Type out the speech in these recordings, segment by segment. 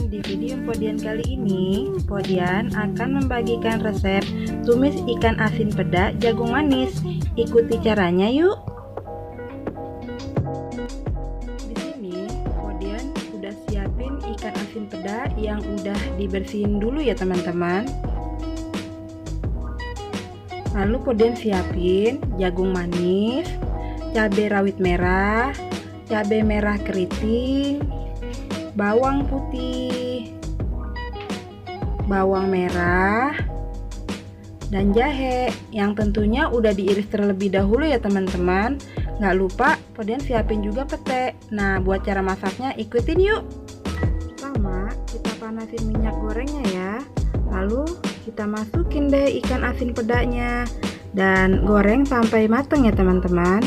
di video Podian kali ini, Podian akan membagikan resep tumis ikan asin peda jagung manis. Ikuti caranya yuk. Di sini Podian udah siapin ikan asin peda yang udah dibersihin dulu ya teman-teman. Lalu Podian siapin jagung manis, cabai rawit merah, cabai merah keriting, bawang putih, bawang merah, dan jahe yang tentunya udah diiris terlebih dahulu ya teman-teman. Nggak lupa Podian siapin juga pete. Nah, buat cara masaknya ikutin yuk. Pertama kita panasin minyak gorengnya ya, lalu kita masukin deh ikan asin pedanya dan goreng sampai matang ya teman-teman.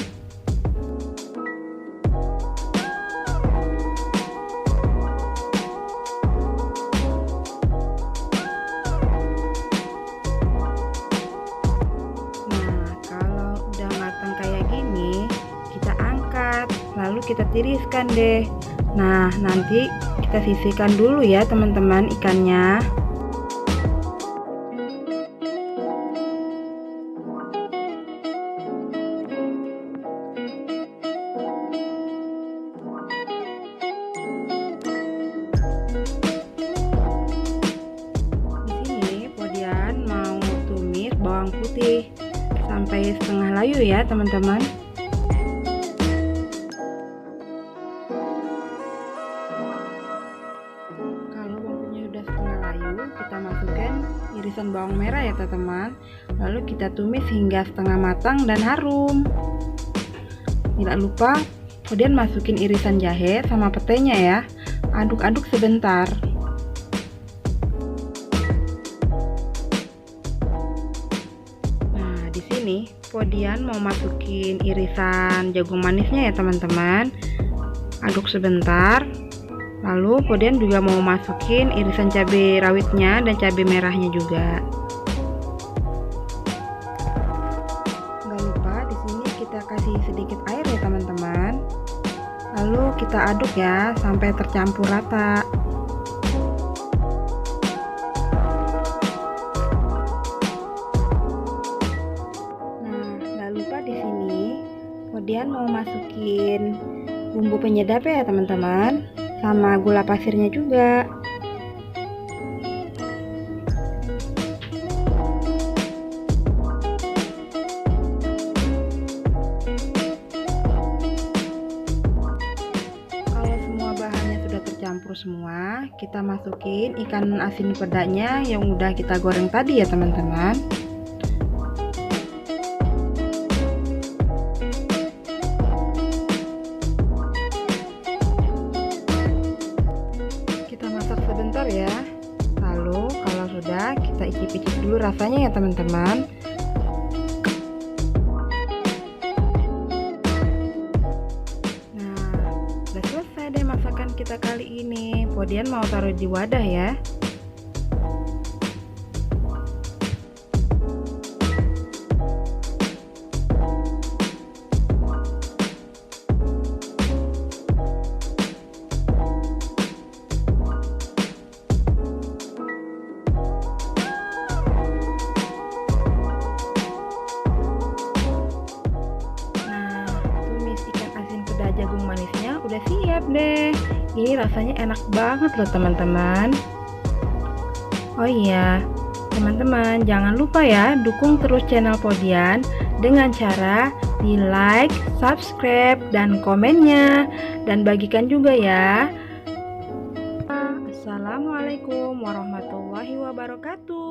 Lalu kita tiriskan deh. Nah, nanti kita sisihkan dulu ya teman-teman ikannya. Di sini Podian mau tumis bawang putih sampai setengah layu ya teman-teman. Kita masukkan irisan bawang merah ya teman-teman, lalu kita tumis hingga setengah matang dan harum. Tidak lupa kemudian masukin irisan jahe sama petenya ya, aduk-aduk sebentar. Nah, di sini Podian mau masukin irisan jagung manisnya ya teman-teman, aduk sebentar. Lalu Podian juga mau masukin irisan cabai rawitnya dan cabai merahnya juga. Gak lupa di sini kita kasih sedikit air ya teman-teman. Lalu kita aduk ya sampai tercampur rata. Nah, gak lupa di sini Podian mau masukin bumbu penyedap ya teman-teman, sama gula pasirnya juga. Kalau semua bahannya sudah tercampur semua, kita masukin ikan asin pedanya yang udah kita goreng tadi ya teman-teman. Sebentar ya. Lalu kalau sudah, kita icip-icip dulu rasanya ya teman-teman. Nah, udah selesai deh masakan kita kali ini. Podian mau taruh di wadah ya. Jagung manisnya udah siap deh. Ini rasanya enak banget loh teman-teman. Oh iya, teman-teman jangan lupa ya dukung terus channel Podian dengan cara di like, subscribe, dan komennya, dan bagikan juga ya. Assalamualaikum warahmatullahi wabarakatuh.